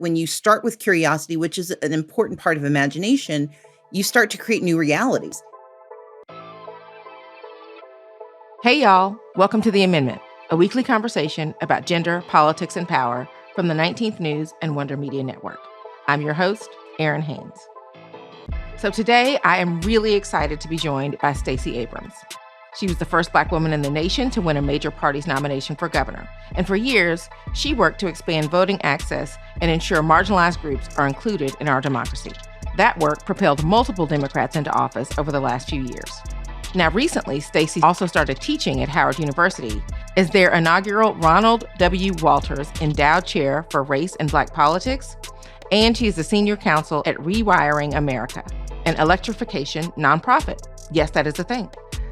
When you start with curiosity, which is an important part of imagination, you start to create new realities. Hey, y'all. Welcome to The Amendment, a weekly conversation about gender, politics, and power from the 19th News and Wonder Media Network. I'm your host, Errin Haynes. So today, I am really excited to be joined by Stacey Abrams. She was the first Black woman in the nation to win a major party's nomination for governor. And for years, she worked to expand voting access and ensure marginalized groups are included in our democracy. That work propelled multiple Democrats into office over the last few years. Now, recently, Stacey also started teaching at Howard University as their inaugural Ronald W. Walters Endowed Chair for Race and Black Politics, and she is the senior counsel at Rewiring America, an electrification nonprofit. Yes, that is a thing.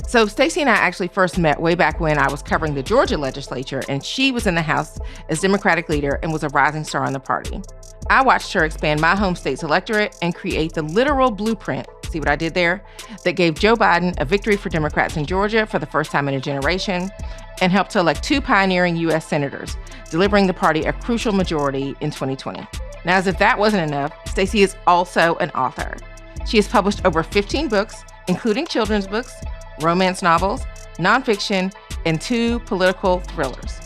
So Stacey and I actually first met way back when I was covering the Georgia legislature, and she was in the House as Democratic leader and was a rising star in the party. I watched her expand my home state's electorate and create the literal blueprint, see what I did there, that gave Joe Biden a victory for Democrats in Georgia for the first time in a generation, and helped to elect 2 pioneering U.S. senators, delivering the party a crucial majority in 2020. Now, as if that wasn't enough, Stacey is also an author. She has published over 15 books, including children's books, romance novels, nonfiction, and 2 political thrillers.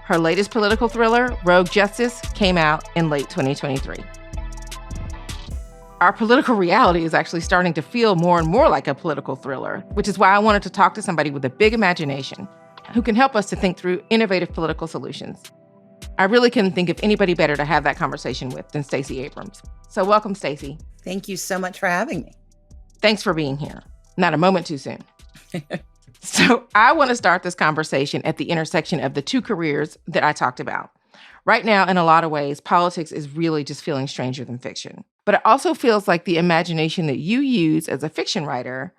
Her latest political thriller, Rogue Justice, came out in late 2023. Our political reality is actually starting to feel more and more like a political thriller, which is why I wanted to talk to somebody with a big imagination who can help us to think through innovative political solutions. I really couldn't think of anybody better to have that conversation with than Stacey Abrams. So welcome, Stacey. Thank you so much for having me. Thanks for being here. Not a moment too soon. So I want to start this conversation at the intersection of the 2 careers that I talked about. Right now, in a lot of ways, politics is really just feeling stranger than fiction. But it also feels like the imagination that you use as a fiction writer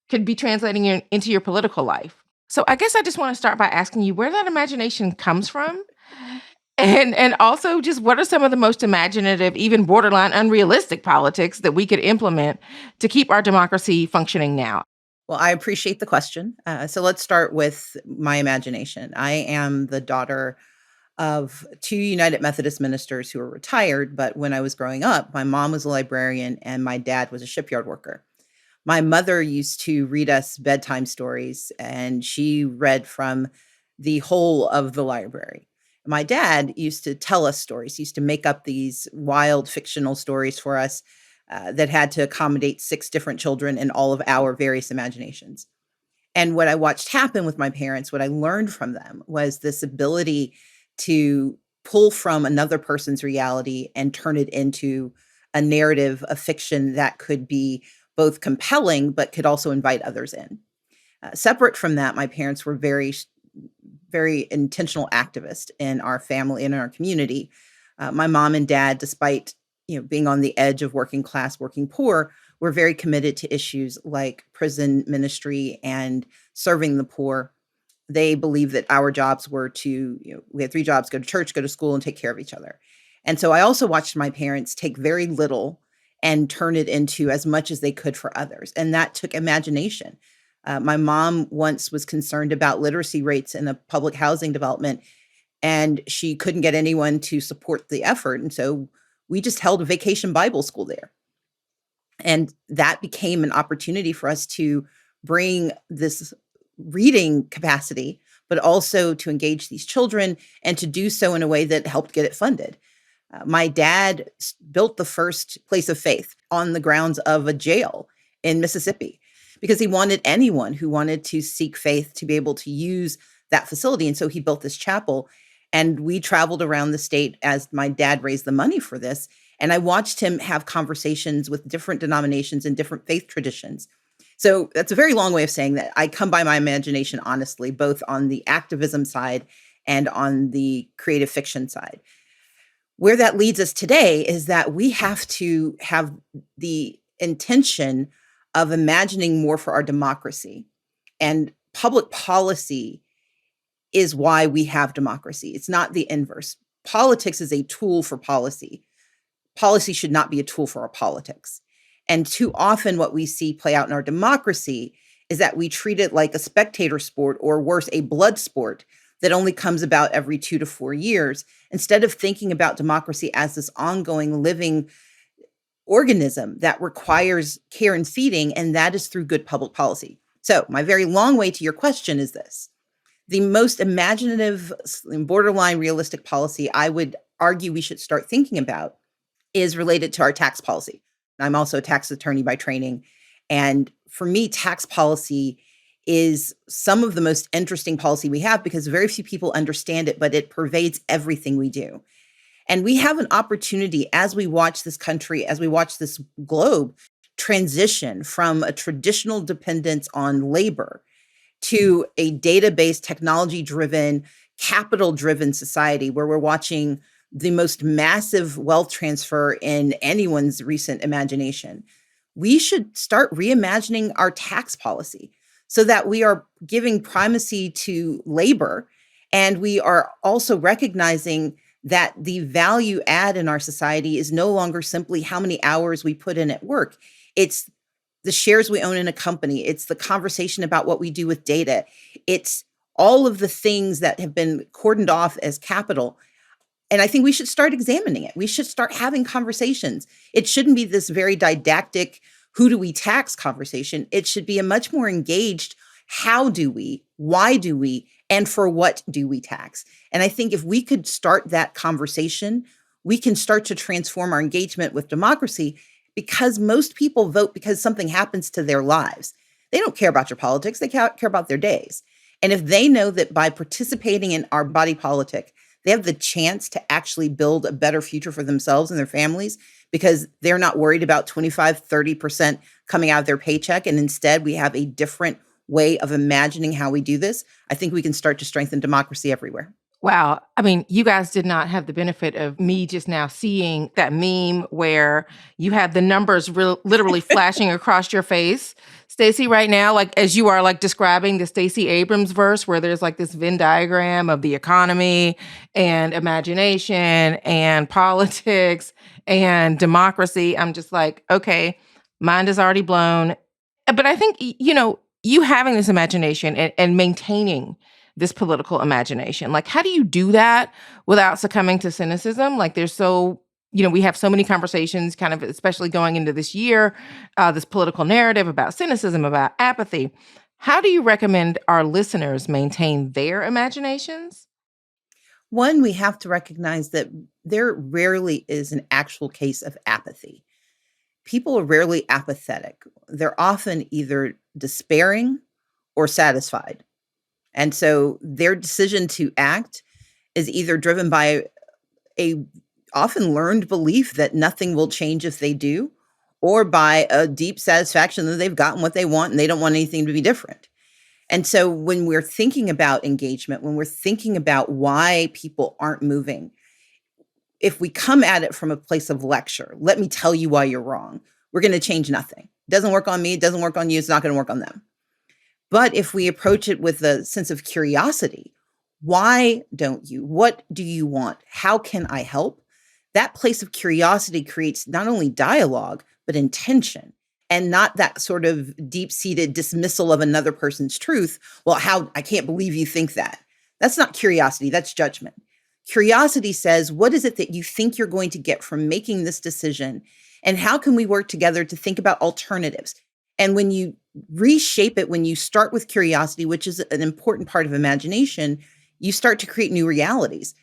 could be translating into your political life. So I guess I just want to start by asking you where that imagination comes from. And also just what are some of the most imaginative, even borderline unrealistic politics that we could implement to keep our democracy functioning now? Well, I appreciate the question. So let's start with my imagination. I am the daughter of 2 United Methodist ministers who are retired, but when I was growing up, my mom was a librarian and my dad was a shipyard worker. My mother used to read us bedtime stories, and she read from the whole of the library. My dad used to tell us stories. He used to make up these wild fictional stories for us that had to accommodate 6 different children and all of our various imaginations. And what I watched happen with my parents, what I learned from them was this ability to pull from another person's reality and turn it into a narrative, a fiction that could be both compelling, but could also invite others in. Separate from that, my parents were very, very intentional activists in our family and in our community. My mom and dad, despite being on the edge of working class, working poor, were very committed to issues like prison ministry and serving the poor. They believed that our jobs were to, we had 3 jobs: go to church, go to school, and take care of each other. And so I also watched my parents take very little and turn it into as much as they could for others. And that took imagination. My mom once was concerned about literacy rates in a public housing development, and she couldn't get anyone to support the effort. And so we just held a vacation Bible school there. And that became an opportunity for us to bring this reading capacity, but also to engage these children and to do so in a way that helped get it funded. My dad built the first place of faith on the grounds of a jail in Mississippi because he wanted anyone who wanted to seek faith to be able to use that facility. And so he built this chapel. And we traveled around the state as my dad raised the money for this. And I watched him have conversations with different denominations and different faith traditions. So that's a very long way of saying that I come by my imagination honestly, both on the activism side and on the creative fiction side. Where that leads us today is that we have to have the intention of imagining more for our democracy. And public policy is why we have democracy. It's not the inverse. Politics is a tool for policy. Policy should not be a tool for our politics. And too often what we see play out in our democracy is that we treat it like a spectator sport, or worse, a blood sport, that only comes about every 2 to 4 years, instead of thinking about democracy as this ongoing living organism that requires care and feeding, and that is through good public policy. So, my very long way to your question is this: the most imaginative, borderline realistic policy I would argue we should start thinking about is related to our tax policy. I'm also a tax attorney by training. And for me, tax policy is some of the most interesting policy we have because very few people understand it, but it pervades everything we do. And we have an opportunity as we watch this country, as we watch this globe transition from a traditional dependence on labor to a data-based, technology-driven, capital-driven society where we're watching the most massive wealth transfer in anyone's recent imagination. We should start reimagining our tax policy so that we are giving primacy to labor, and we are also recognizing that the value add in our society is no longer simply how many hours we put in at work. It's the shares we own in a company. It's the conversation about what we do with data. It's all of the things that have been cordoned off as capital. And I think we should start examining it. We should start having conversations. It shouldn't be this very didactic, who do we tax conversation. It should be a much more engaged, how do we, why do we, and for what do we tax? And I think if we could start that conversation, we can start to transform our engagement with democracy, because most people vote because something happens to their lives. They don't care about your politics, they care about their days. And if they know that by participating in our body politic, they have the chance to actually build a better future for themselves and their families because they're not worried about 25, 30% coming out of their paycheck. And instead, we have a different way of imagining how we do this. I think we can start to strengthen democracy everywhere. Wow. I mean, you guys did not have the benefit of me just now seeing that meme where you had the numbers literally flashing across your face, Stacey, right now, like as you are like describing the Stacey Abrams verse, where there's like this Venn diagram of the economy and imagination and politics and democracy. I'm just like, okay, mind is already blown. But I think, you having this imagination and maintaining this political imagination. Like, how do you do that without succumbing to cynicism? Like, we have so many conversations, kind of, especially going into this year, this political narrative about cynicism, about apathy. How do you recommend our listeners maintain their imaginations? One, we have to recognize that there rarely is an actual case of apathy. People are rarely apathetic. They're often either despairing or satisfied. And so their decision to act is either driven by a often learned belief that nothing will change if they do, or by a deep satisfaction that they've gotten what they want and they don't want anything to be different. And so when we're thinking about engagement, when we're thinking about why people aren't moving, if we come at it from a place of lecture, let me tell you why you're wrong, we're going to change nothing. It doesn't work on me, it doesn't work on you, it's not going to work on them. But if we approach it with a sense of curiosity, why don't you? What do you want? How can I help? That place of curiosity creates not only dialogue, but intention, and not that sort of deep-seated dismissal of another person's truth. Well, I can't believe you think that. That's not curiosity, that's judgment. Curiosity says, what is it that you think you're going to get from making this decision? And how can we work together to think about alternatives? And when you reshape it, when you start with curiosity, which is an important part of imagination, you start to create new realities.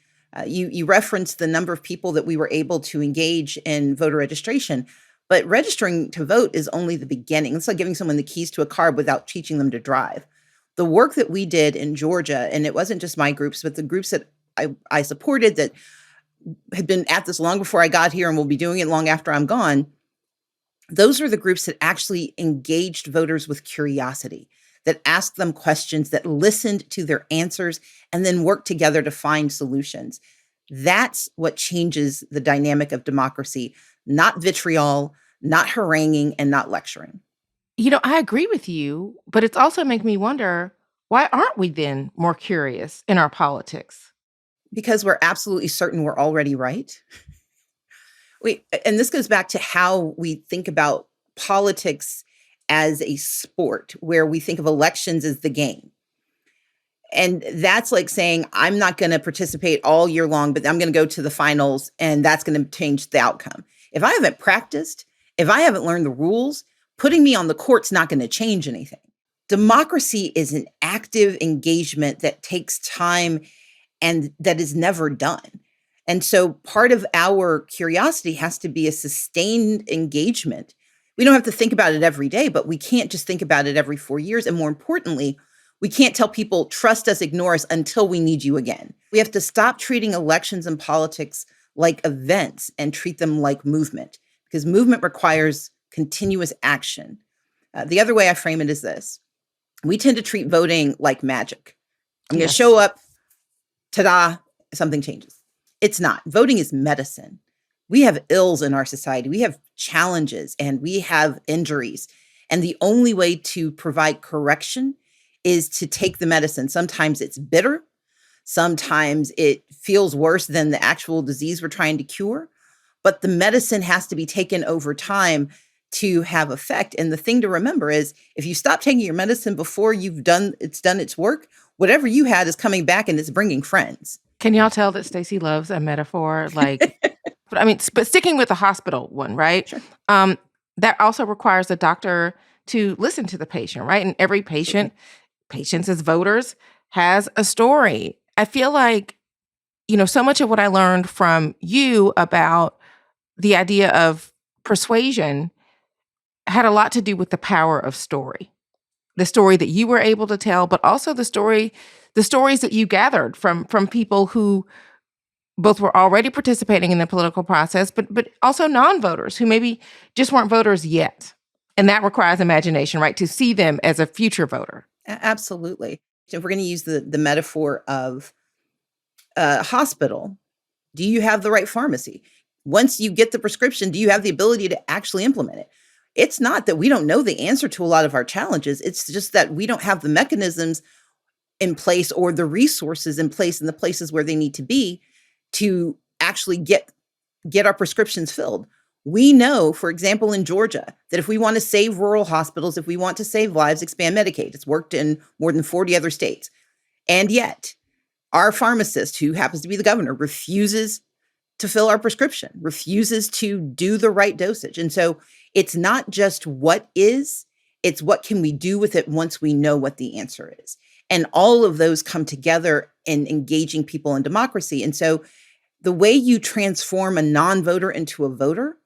You referenced the number of people that we were able to engage in voter registration, but registering to vote is only the beginning. It's like giving someone the keys to a car without teaching them to drive. The work that we did in Georgia, and it wasn't just my groups, but the groups that I supported that had been at this long before I got here and will be doing it long after I'm gone, those are the groups that actually engaged voters with curiosity, that asked them questions, that listened to their answers, and then worked together to find solutions. That's what changes the dynamic of democracy, not vitriol, not haranguing, and not lecturing. I agree with you, but it's also making me wonder, why aren't we then more curious in our politics? Because we're absolutely certain we're already right. And this goes back to how we think about politics as a sport, where we think of elections as the game. And that's like saying, I'm not going to participate all year long, but I'm going to go to the finals and that's going to change the outcome. If I haven't practiced, if I haven't learned the rules, putting me on the court's not going to change anything. Democracy is an active engagement that takes time and that is never done. And so part of our curiosity has to be a sustained engagement. We don't have to think about it every day, but we can't just think about it every 4 years. And more importantly, we can't tell people, trust us, ignore us until we need you again. We have to stop treating elections and politics like events and treat them like movement, because movement requires continuous action. The other way I frame it is this. We tend to treat voting like magic. I'm going to show up, ta-da, something changes. It's not. Voting is medicine. We have ills in our society. We have challenges and we have injuries. And the only way to provide correction is to take the medicine. Sometimes it's bitter. Sometimes it feels worse than the actual disease we're trying to cure. But the medicine has to be taken over time to have effect. And the thing to remember is if you stop taking your medicine before it's done its work, whatever you had is coming back and it's bringing friends. Can y'all tell that Stacey loves a metaphor? But sticking with the hospital one, right? Sure. That also requires the doctor to listen to the patient, right? And every patients as voters has a story. I feel like, so much of what I learned from you about the idea of persuasion had a lot to do with the power of story. The story that you were able to tell, but also the stories that you gathered from people who both were already participating in the political process, but also non-voters who maybe just weren't voters yet. And that requires imagination, right? To see them as a future voter. Absolutely. So if we're going to use the metaphor of a hospital, do you have the right pharmacy? Once you get the prescription, do you have the ability to actually implement it? It's not that we don't know the answer to a lot of our challenges. It's just that we don't have the mechanisms in place or the resources in place in the places where they need to be to actually get our prescriptions filled. We know, for example, in Georgia, that if we want to save rural hospitals, if we want to save lives, expand Medicaid. It's worked in more than 40 other states. And yet, our pharmacist, who happens to be the governor, refuses to fill our prescription, refuses to do the right dosage. And so it's not just what is, it's what can we do with it once we know what the answer is. And all of those come together in engaging people in democracy. And so the way you transform a non-voter into a voter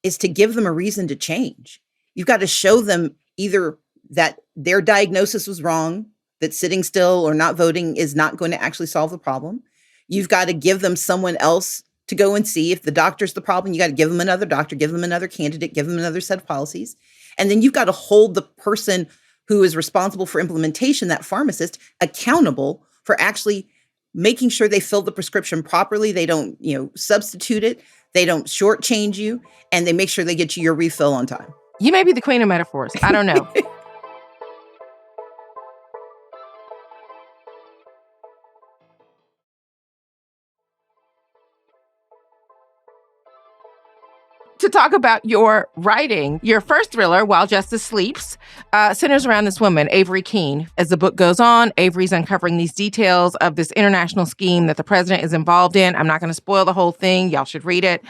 is to give them a reason to change. You've got to show them either that their diagnosis was wrong, that sitting still or not voting is not going to actually solve the problem. You've got to give them someone else to go and see. If the doctor's the problem, you got to give them another doctor, give them another candidate, give them another set of policies. And then you've got to hold the person who is responsible for implementation, that pharmacist, accountable for actually making sure they fill the prescription properly. They don't, substitute it. They don't shortchange you, and they make sure they get you your refill on time. You may be the queen of metaphors. I don't know. To talk about your writing, your first thriller, While Justice Sleeps, centers around this woman, Avery Keene. As the book goes on, Avery's uncovering these details of this international scheme that the president is involved in. I'm not going to spoil the whole thing. Y'all should read it.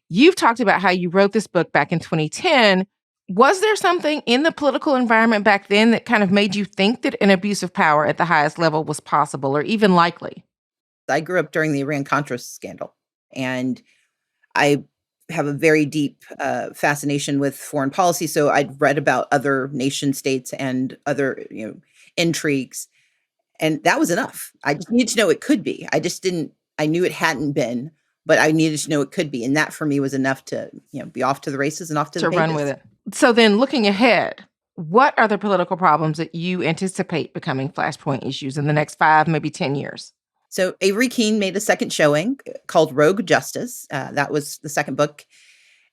You've talked about how you wrote this book back in 2010. Was there something in the political environment back then that kind of made you think that an abuse of power at the highest level was possible or even likely? I grew up during the Iran-Contra scandal, and I have a very deep fascination with foreign policy. So I'd read about other nation states and other, intrigues. And that was enough. I just needed to know it could be. I knew it hadn't been, but I needed to know it could be. And that for me was enough to, be off to the races and off to the pages. Run with it. So then looking ahead, what are the political problems that you anticipate becoming flashpoint issues in the next 5, maybe 10 years? So Avery Keene made a second showing called Rogue Justice. That was the second book.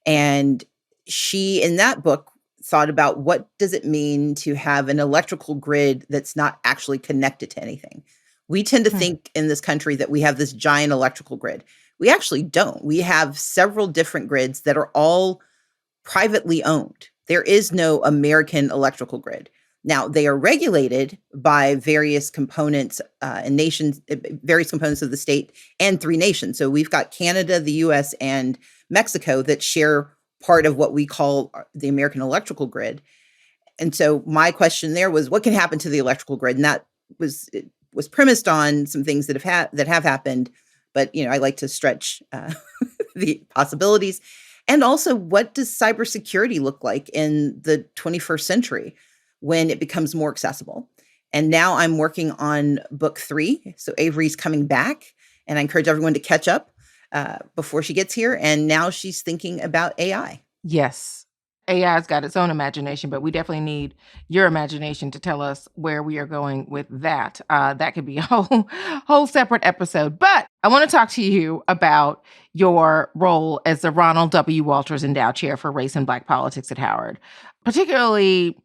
And she, in that book, thought about what does it mean to have an electrical grid that's not actually connected to anything. We tend to think in this country that we have this giant electrical grid. We actually don't. We have several different grids that are all privately owned. There is no American electrical grid. Now, they are regulated by various components and nations, various components of the state and three nations. So we've got Canada, the US, and Mexico that share part of what we call the American electrical grid. And so my question there was, what can happen to the electrical grid? And that was premised on some things that have happened, but I like to stretch the possibilities. And also, what does cybersecurity look like in the 21st century when it becomes more accessible? And now I'm working on book 3. So Avery's coming back, and I encourage everyone to catch up before she gets here. And now she's thinking about AI. Yes. AI's got its own imagination, but we definitely need your imagination to tell us where we are going with that. That could be a whole separate episode. But I want to talk to you about your role as the Ronald W. Walters Endowed Chair for Race and Black Politics at Howard, particularly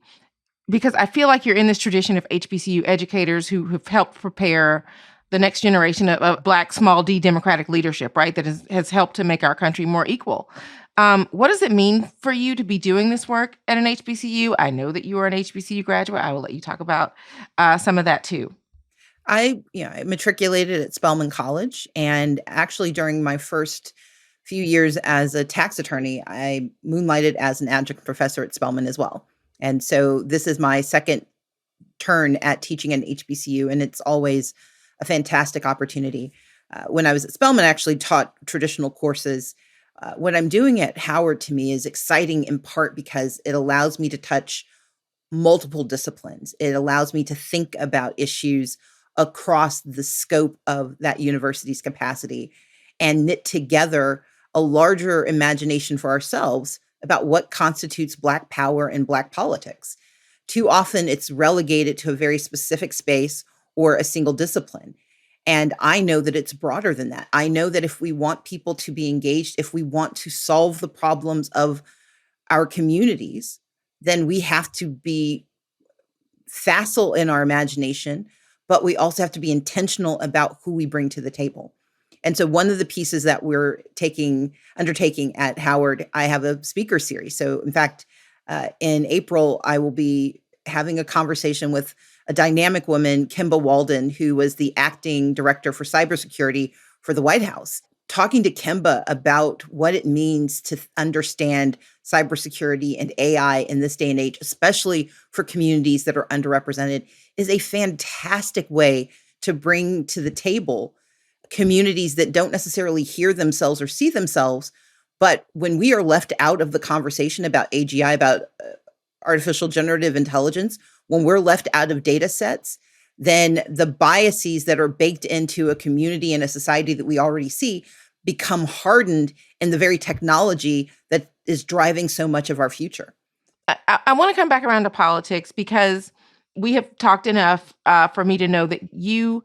because I feel like you're in this tradition of HBCU educators who have helped prepare the next generation of Black small d democratic leadership, right? That has helped to make our country more equal. What does it mean for you to be doing this work at an HBCU? I know that you are an HBCU graduate. I will let you talk about some of that too. I matriculated at Spelman College, and actually during my first few years as a tax attorney, I moonlighted as an adjunct professor at Spelman as well. And so this is my second turn at teaching at HBCU, and it's always a fantastic opportunity. When I was at Spelman, I actually taught traditional courses. What I'm doing at Howard to me is exciting in part because it allows me to touch multiple disciplines. It allows me to think about issues across the scope of that university's capacity and knit together a larger imagination for ourselves about what constitutes Black power and Black politics. Too often it's relegated to a very specific space or a single discipline. And I know that it's broader than that. I know that if we want people to be engaged, if we want to solve the problems of our communities, then we have to be facile in our imagination, but we also have to be intentional about who we bring to the table. And so one of the pieces that we're undertaking at Howard, I have a speaker series. So in fact, in April, I will be having a conversation with a dynamic woman, Kimba Walden, who was the acting director for cybersecurity for the White House, talking to Kimba about what it means to understand cybersecurity and AI in this day and age, especially for communities that are underrepresented, is a fantastic way to bring to the table communities that don't necessarily hear themselves or see themselves. But when we are left out of the conversation about AGI, about artificial generative intelligence, when we're left out of data sets, then the biases that are baked into a community and a society that we already see become hardened in the very technology that is driving so much of our future. I want to come back around to politics because we have talked enough for me to know that you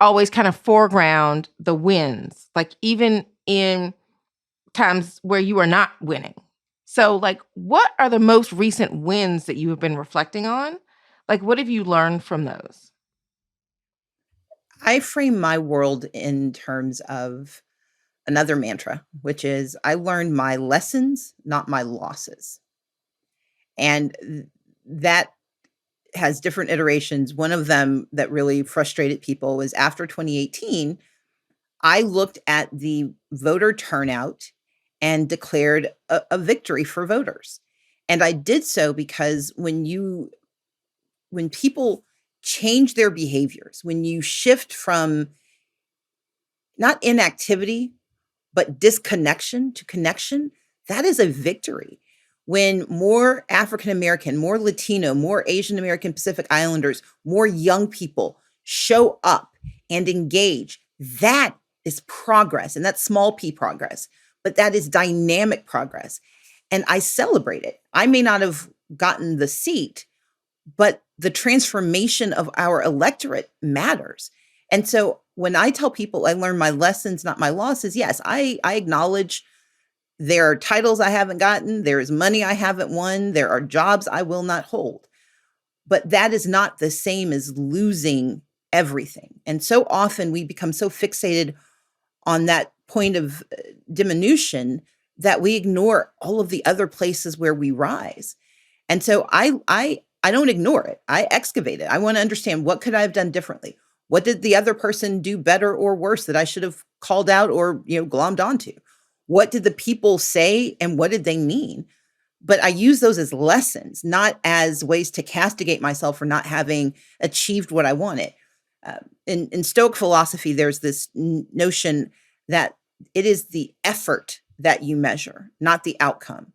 always kind of foreground the wins, like even in times where you are not winning. So, like, what are the most recent wins that you have been reflecting on? Like, what have you learned from those? I frame my world in terms of another mantra, which is I learned my lessons, not my losses. And that has different iterations. One of them that really frustrated people was after 2018, I looked at the voter turnout and declared a victory for voters. And I did so because when people change their behaviors, when you shift from not inactivity, but disconnection to connection, that is a victory. When more African American, more Latino, more Asian American Pacific Islanders, more young people show up and engage, that is progress. And that's small p progress, but that is dynamic progress. And I celebrate it. I may not have gotten the seat, but the transformation of our electorate matters. And so when I tell people I learn my lessons, not my losses, yes, I acknowledge there are titles I haven't gotten, there is money I haven't won, there are jobs I will not hold. But that is not the same as losing everything. And so often we become so fixated on that point of diminution that we ignore all of the other places where we rise. And so I I don't ignore it. I excavate it. I want to understand, what could I have done differently? What did the other person do better or worse that I should have called out or, glommed onto? What did the people say and what did they mean? But I use those as lessons, not as ways to castigate myself for not having achieved what I wanted. In Stoic philosophy, there's this notion that it is the effort that you measure, not the outcome.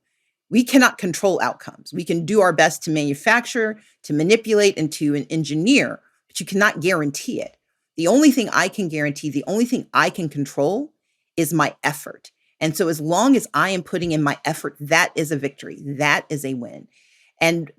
We cannot control outcomes. We can do our best to manufacture, to manipulate, and to engineer, but you cannot guarantee it. The only thing I can guarantee, the only thing I can control is my effort. And so as long as I am putting in my effort, that is a victory. That is a win. And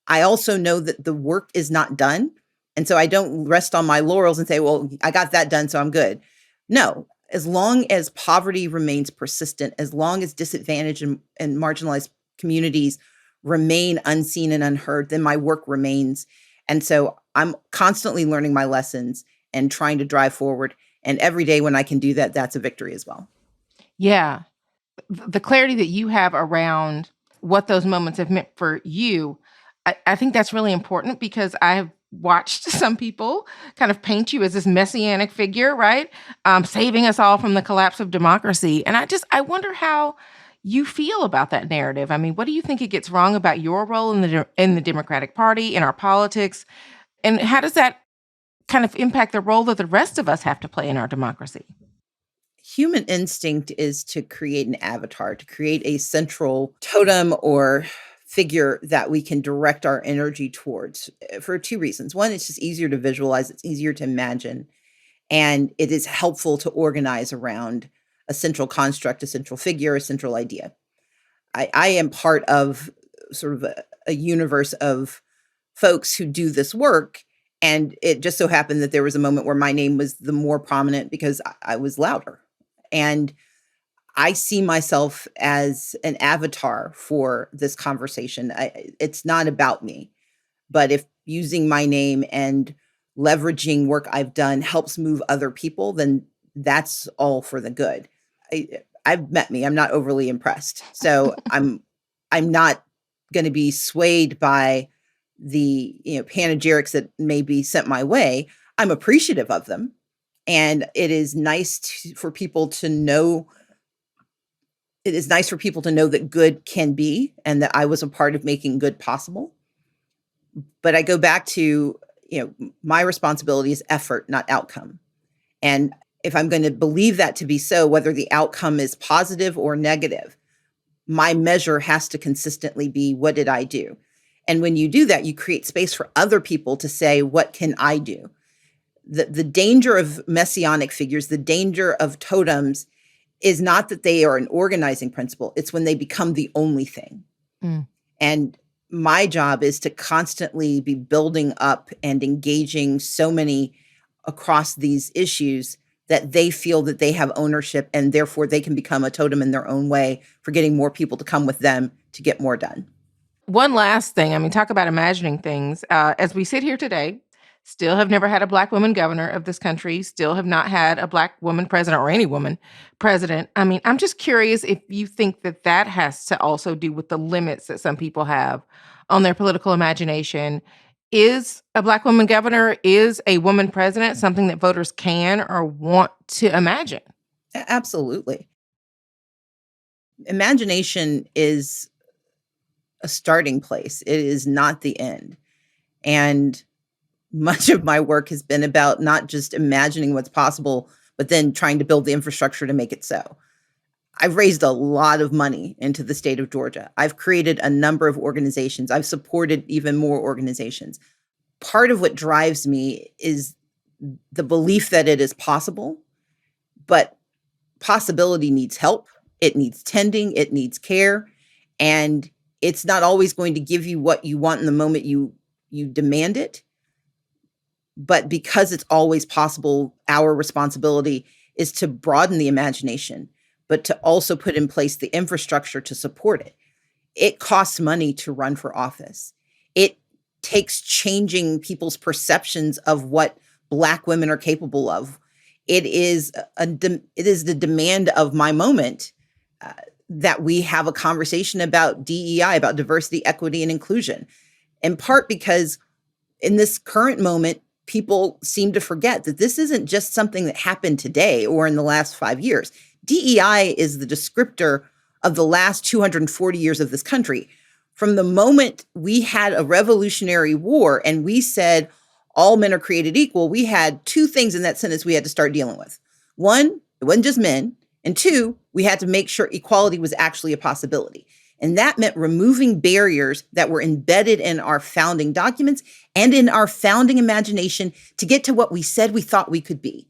I also know that the work is not done. And so I don't rest on my laurels and say, well, I got that done, so I'm good. No, as long as poverty remains persistent, as long as disadvantaged and marginalized communities remain unseen and unheard, then my work remains. And so I'm constantly learning my lessons and trying to drive forward. And every day when I can do that, that's a victory as well. Yeah. The clarity that you have around what those moments have meant for you, I think that's really important, because I have watched some people kind of paint you as this messianic figure, right? Saving us all from the collapse of democracy. And I wonder how you feel about that narrative. I mean, what do you think it gets wrong about your role in the Democratic Party, in our politics? And how does that kind of impact the role that the rest of us have to play in our democracy? Human instinct is to create an avatar, to create a central totem or figure that we can direct our energy towards, for two reasons. One, it's just easier to visualize, it's easier to imagine, and it is helpful to organize around a central construct, a central figure, a central idea. I am part of sort of a universe of folks who do this work. And it just so happened that there was a moment where my name was the more prominent because I was louder. And I see myself as an avatar for this conversation. It's not about me, but if using my name and leveraging work I've done helps move other people, then that's all for the good. I've met me. I'm not overly impressed. So I'm not going to be swayed by the panegyrics that may be sent my way. I'm appreciative of them. And it is nice for people to know. It is nice for people to know that good can be, and that I was a part of making good possible. But I go back to, my responsibility is effort, not outcome. And if I'm going to believe that to be so, whether the outcome is positive or negative, my measure has to consistently be, what did I do? And when you do that, you create space for other people to say, what can I do? The danger of messianic figures, the danger of totems, is not that they are an organizing principle. It's when they become the only thing. Mm. And my job is to constantly be building up and engaging so many across these issues that they feel that they have ownership, and therefore they can become a totem in their own way for getting more people to come with them to get more done. One last thing. I mean, talk about imagining things. As we sit here today, still have never had a Black woman governor of this country, still have not had a Black woman president, or any woman president. I mean, I'm just curious if you think that that has to also do with the limits that some people have on their political imagination. Is a Black woman governor, is a woman president something that voters can or want to imagine? Absolutely. Imagination is a starting place. It is not the end. And much of my work has been about not just imagining what's possible, but then trying to build the infrastructure to make it so. I've raised a lot of money into the state of Georgia. I've created a number of organizations. I've supported even more organizations. Part of what drives me is the belief that it is possible, but possibility needs help. It needs tending. It needs care. And it's not always going to give you what you want in the moment you demand it. But because it's always possible, our responsibility is to broaden the imagination, but to also put in place the infrastructure to support it. It costs money to run for office. It takes changing people's perceptions of what Black women are capable of. It is the demand of my moment that we have a conversation about DEI, about diversity, equity, and inclusion. in part because in this current moment, people seem to forget that this isn't just something that happened today or in the last 5 years. DEI is the descriptor of the last 240 years of this country. From the moment we had a revolutionary war and we said all men are created equal, we had two things in that sentence we had to start dealing with. One, it wasn't just men. And two, we had to make sure equality was actually a possibility. And that meant removing barriers that were embedded in our founding documents and in our founding imagination to get to what we said we thought we could be.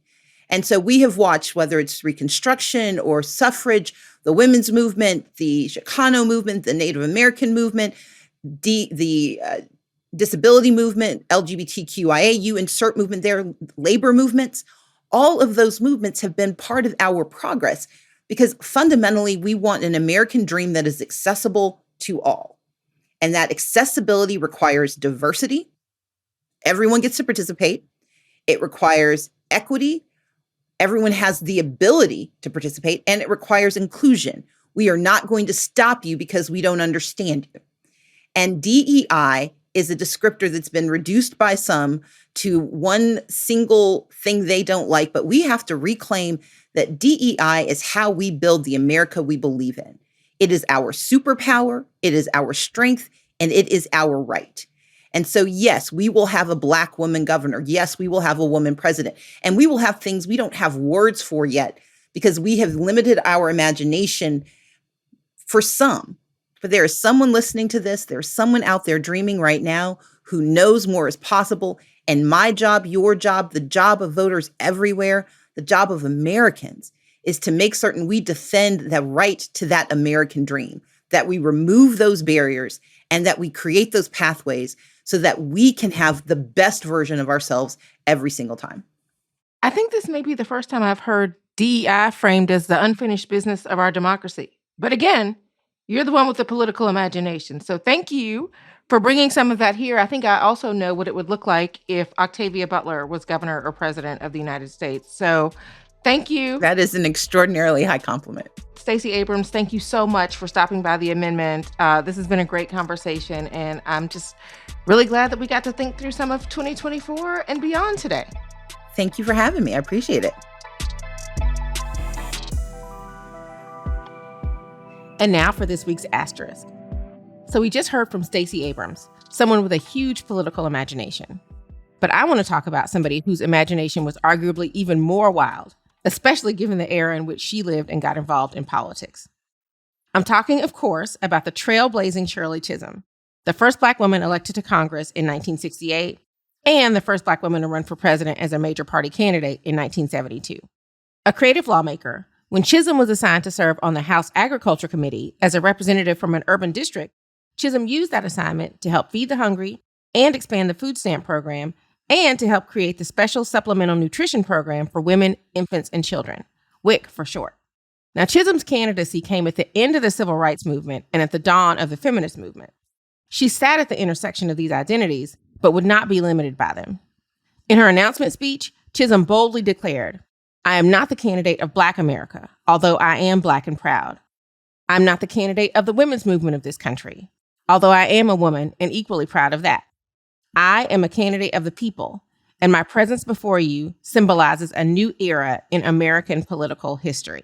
And so we have watched, whether it's Reconstruction or suffrage, the women's movement, the Chicano movement, the Native American movement, the disability movement, LGBTQIA, you insert movement there, labor movements. All of those movements have been part of our progress because fundamentally we want an American dream that is accessible to all. And that accessibility requires diversity. Everyone gets to participate. It requires equity. Everyone has the ability to participate, and it requires inclusion. We are not going to stop you because we don't understand you. And DEI is a descriptor that's been reduced by some to one single thing they don't like, but we have to reclaim that DEI is how we build the America we believe in. It is our superpower, it is our strength, and it is our right. And so, yes, we will have a Black woman governor. Yes, we will have a woman president. And we will have things we don't have words for yet because we have limited our imagination for some. But there is someone listening to this. There's someone out there dreaming right now who knows more is possible. And my job, your job, the job of voters everywhere, the job of Americans is to make certain we defend the right to that American dream, that we remove those barriers and that we create those pathways so that we can have the best version of ourselves every single time. I think this may be the first time I've heard DEI framed as the unfinished business of our democracy. But again, you're the one with the political imagination. So thank you for bringing some of that here. I think I also know what it would look like if Octavia Butler was governor or president of the United States. So thank you. That is an extraordinarily high compliment. Stacey Abrams, thank you so much for stopping by the amendment. This has been a great conversation, and I'm just really glad that we got to think through some of 2024 and beyond today. Thank you for having me. I appreciate it. And now for this week's asterisk. So we just heard from Stacey Abrams, someone with a huge political imagination. But I want to talk about somebody whose imagination was arguably even more wild, especially given the era in which she lived and got involved in politics. I'm talking, of course, about the trailblazing Shirley Chisholm, the first Black woman elected to Congress in 1968, and the first Black woman to run for president as a major party candidate in 1972. A creative lawmaker, when Chisholm was assigned to serve on the House Agriculture Committee as a representative from an urban district, Chisholm used that assignment to help feed the hungry and expand the food stamp program and to help create the Special Supplemental Nutrition Program for Women, Infants, and Children, WIC for short. Now, Chisholm's candidacy came at the end of the civil rights movement and at the dawn of the feminist movement. She sat at the intersection of these identities, but would not be limited by them. In her announcement speech, Chisholm boldly declared, "I am not the candidate of Black America, although I am Black and proud. I'm not the candidate of the women's movement of this country, although I am a woman and equally proud of that. I am a candidate of the people, and my presence before you symbolizes a new era in American political history."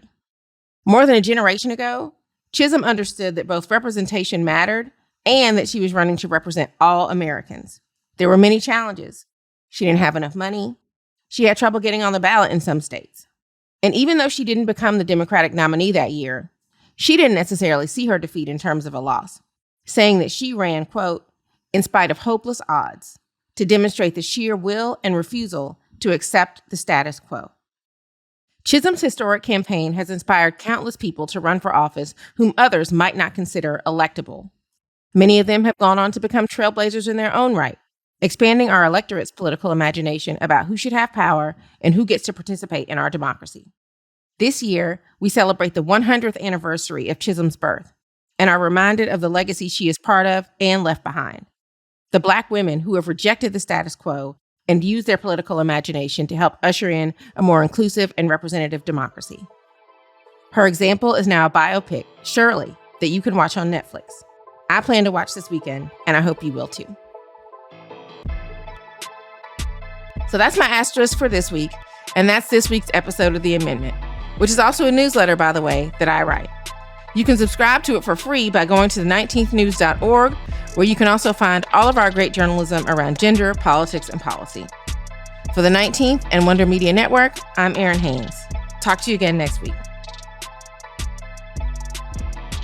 More than a generation ago, Chisholm understood that both representation mattered and that she was running to represent all Americans. There were many challenges. She didn't have enough money. She had trouble getting on the ballot in some states. And even though she didn't become the Democratic nominee that year, she didn't necessarily see her defeat in terms of a loss, saying that she ran, quote, "in spite of hopeless odds," to demonstrate the sheer will and refusal to accept the status quo. Chisholm's historic campaign has inspired countless people to run for office whom others might not consider electable. Many of them have gone on to become trailblazers in their own right, expanding our electorate's political imagination about who should have power and who gets to participate in our democracy. This year, we celebrate the 100th anniversary of Chisholm's birth and are reminded of the legacy she is part of and left behind. The Black women who have rejected the status quo and used their political imagination to help usher in a more inclusive and representative democracy. Her example is now a biopic, Shirley, that you can watch on Netflix. I plan to watch this weekend, and I hope you will too. So that's my asterisk for this week, and that's this week's episode of The Amendment, which is also a newsletter, by the way, that I write. You can subscribe to it for free by going to the19thnews.org, where you can also find all of our great journalism around gender, politics, and policy. For the 19th and Wonder Media Network, I'm Errin Haynes. Talk to you again next week.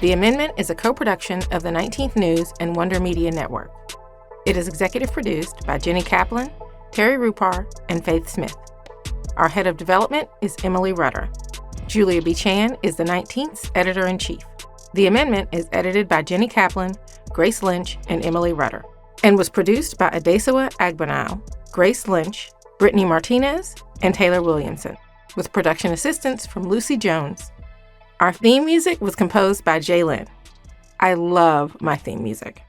The Amendment is a co-production of the 19th News and Wonder Media Network. It is executive produced by Jenny Kaplan, Terry Rupar, and Faith Smith. Our head of development is Emily Rutter. Julia B. Chan is the 19th's editor-in-chief. The Amendment is edited by Jenny Kaplan, Grace Lynch, and Emily Rutter, and was produced by Adesawa Agbanile, Grace Lynch, Brittany Martinez, and Taylor Williamson, with production assistance from Lucy Jones. Our theme music was composed by Jay Lynn. I love my theme music.